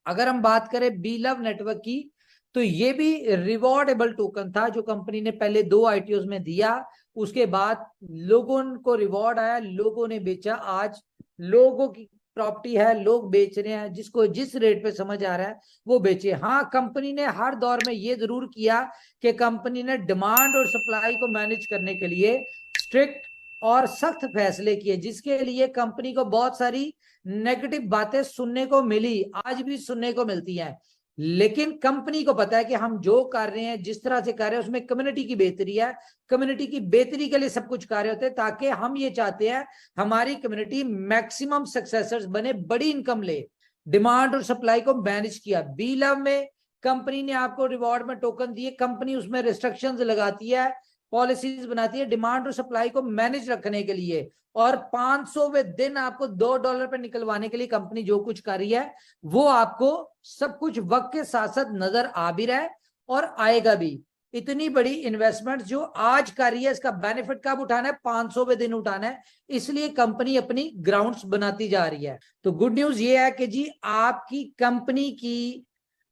अगर हम बात करें बी लव नेटवर्क की, तो ये भी रिवॉर्डेबल टोकन था जो कंपनी ने पहले 2 आईटीओ में दिया। उसके बाद लोगों को रिवॉर्ड आया, लोगों ने बेचा। आज लोगों की प्रॉपर्टी है, लोग बेच रहे हैं, जिसको जिस रेट पे समझ आ रहा है वो बेचे। हाँ, कंपनी ने हर दौर में ये जरूर किया कि कंपनी ने डिमांड और सप्लाई को मैनेज करने के लिए स्ट्रिक्ट और सख्त फैसले किए, जिसके लिए कंपनी को बहुत सारी नेगेटिव बातें सुनने को मिली, आज भी सुनने को मिलती हैं। लेकिन कंपनी को पता है कि हम जो कर रहे हैं, जिस तरह से कर रहे हैं, उसमें कम्युनिटी की बेहतरी है। कम्युनिटी की बेहतरी के लिए सब कुछ कर रहे होते हैं, ताकि हम ये चाहते हैं हमारी कम्युनिटी मैक्सिमम सक्सेसर्स बने, बड़ी इनकम ले। डिमांड और सप्लाई को मैनेज किया। बी लव में कंपनी ने आपको रिवॉर्ड में टोकन दिए, कंपनी उसमें रिस्ट्रिक्शंस लगाती है, पॉलिसीज बनाती है डिमांड और सप्लाई को मैनेज रखने के लिए। और 500वें दिन आपको $2 पे निकलवाने के लिए कंपनी जो कुछ कर रही है वो आपको सब कुछ वक्त के साथ साथ नजर आ भी रहा है और आएगा भी। इतनी बड़ी इन्वेस्टमेंट जो आज कर रही है, इसका बेनिफिट कब उठाना है? 500वें दिन उठाना है। इसलिए कंपनी अपनी ग्राउंड्स बनाती जा रही है। तो गुड न्यूज ये है कि जी आपकी कंपनी की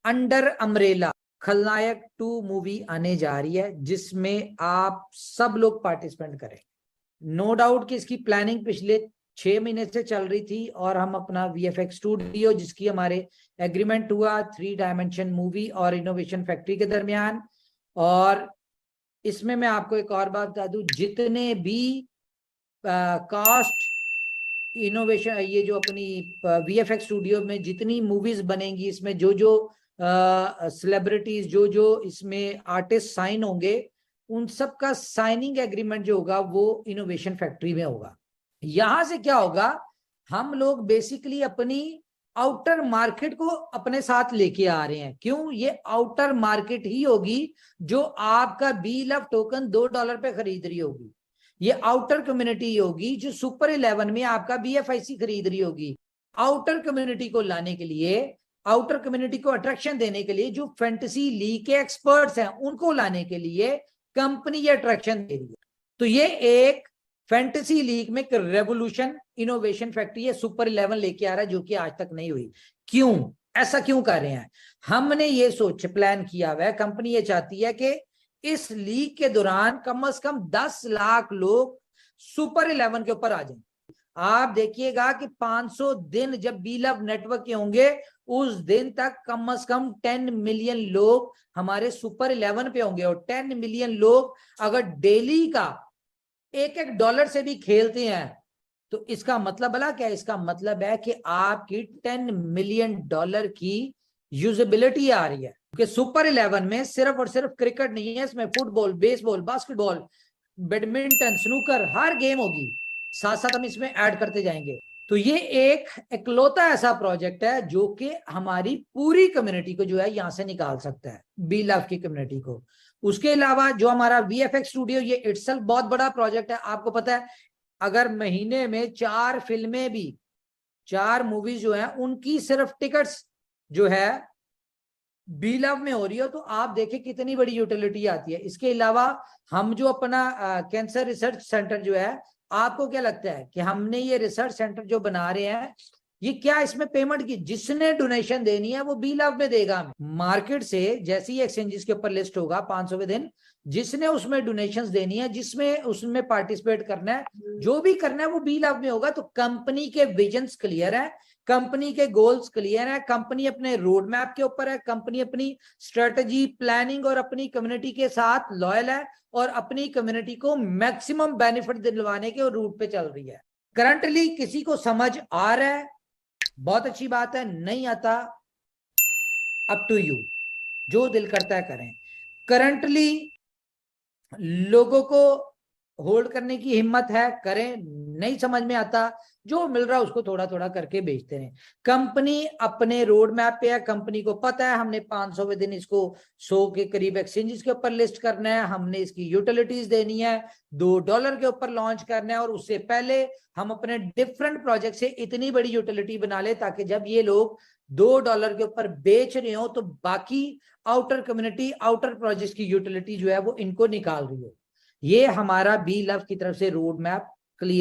अंडर अम्ब्रेला खलनायक 2 मूवी आने जा रही है, जिसमें आप सब लोग पार्टिसिपेट करें। नो डाउट कि इसकी प्लानिंग पिछले 6 महीने से चल रही थी, और हम अपना वीएफएक्स स्टूडियो, जिसकी हमारे एग्रीमेंट हुआ 3 डायमेंशन मूवी और इनोवेशन फैक्ट्री के दरमियान। और इसमें मैं आपको एक और बात बता दूं, जितने भी कास्ट इनोवेशन, ये जो अपनी वीएफएक्स स्टूडियो में जितनी मूवीज बनेंगी, इसमें जो जो सेलिब्रिटीज, जो जो इसमें आर्टिस्ट साइन होंगे, उन सब का साइनिंग एग्रीमेंट जो होगा वो इनोवेशन फैक्ट्री में होगा। यहां से क्या होगा, हम लोग बेसिकली अपनी आउटर मार्केट को अपने साथ लेके आ रहे हैं। क्यों? ये आउटर मार्केट ही होगी जो आपका बी लव टोकन $2 पे खरीद रही होगी। ये आउटर कम्युनिटी होगी जो सुपर 11 में आपका बीएफआईसी खरीद रही होगी। आउटर कम्युनिटी को लाने के लिए, आउटर कम्युनिटी को अट्रैक्शन देने के लिए, जो फैंटेसी लीग के एक्सपर्ट्स हैं उनको लाने के लिए कंपनी ये अट्रैक्शन दे रही है। तो ये एक फैंटेसी लीग में एक रेवोल्यूशन इनोवेशन फैक्ट्री है, सुपर 11 लेके आ रहा है, जो कि आज तक नहीं हुई। क्यों ऐसा क्यों कर रहे हैं? हमने ये सोच प्लान किया हुआ है, कंपनी ये चाहती है कि इस लीग के दौरान कम से कम 10 लाख लोग सुपर 11 के ऊपर आ जाएं। आप देखिएगा कि 500 दिन जब बी लव नेटवर्क के होंगे, उस दिन तक कम से कम 10 मिलियन लोग हमारे सुपर 11 पे होंगे। और 10 मिलियन लोग अगर डेली का $1 से भी खेलते हैं, तो इसका मतलब भला क्या? इसका मतलब है कि आपकी $10 मिलियन की यूजेबिलिटी आ रही है। क्योंकि सुपर 11 में सिर्फ और सिर्फ क्रिकेट नहीं है, इसमें football, baseball, basketball, badminton, snooker, हर गेम होगी। साथ साथ हम इसमें ऐड करते जाएंगे। तो ये एक इकलौता ऐसा प्रोजेक्ट है जो कि हमारी पूरी कम्युनिटी को जो है यहां से निकाल सकता है, बी लव की कम्युनिटी को। उसके अलावा जो हमारा वीएफएक्स स्टूडियो, ये इटसेल्फ बहुत बड़ा प्रोजेक्ट है। आपको पता है, अगर महीने में 4 फिल्में भी, 4 मूवीज जो है उनकी सिर्फ टिकट्स जो है बी लव में हो रही हो, तो आप देखिए कितनी बड़ी यूटिलिटी आती है। इसके अलावा हम जो अपना कैंसर रिसर्च सेंटर जो है, आपको क्या लगता है कि हमने ये रिसर्च सेंटर जो बना रहे हैं, ये क्या इसमें पेमेंट की? जिसने डोनेशन देनी है वो बी लव में देगा हमें। मार्केट से जैसे ही एक्सचेंजेस के ऊपर लिस्ट होगा 500वें दिन, जिसने उसमें डोनेशंस देनी है, जिसमें उसमें पार्टिसिपेट करना है, जो भी करना है वो बी लव में होगा। तो कंपनी के विजन्स क्लियर है, कंपनी के गोल्स क्लियर है, कंपनी अपने रोड मैप के ऊपर है, कंपनी अपनी स्ट्रेटजी, प्लानिंग और अपनी कम्युनिटी के साथ लॉयल है, और अपनी कम्युनिटी को मैक्सिमम बेनिफिट दिलवाने के रूट पे चल रही है। करंटली किसी को समझ आ रहा है, बहुत अच्छी बात है, नहीं आता अप टू यू, जो दिल करता है करें। करंटली लोगों को होल्ड करने की हिम्मत है, करें। नहीं समझ में आता, जो मिल रहा है उसको थोड़ा थोड़ा करके बेचते हैं। कंपनी अपने रोड मैप पे है, कंपनी को पता है हमने 500वें दिन इसको 100 के करीब एक्सचेंजेस के ऊपर लिस्ट करना है, हमने इसकी यूटिलिटीज देनी है, $2 के ऊपर लॉन्च करना है। और उससे पहले हम अपने डिफरेंट प्रोजेक्ट से इतनी बड़ी यूटिलिटी बना ले, ताकि जब ये लोग $2 के ऊपर बेच रहे हो, तो बाकी आउटर कम्युनिटी, आउटर प्रोजेक्ट की यूटिलिटी जो है वो इनको निकाल रही हो। ये हमारा बी लव की तरफ से रोड मैप क्लियर।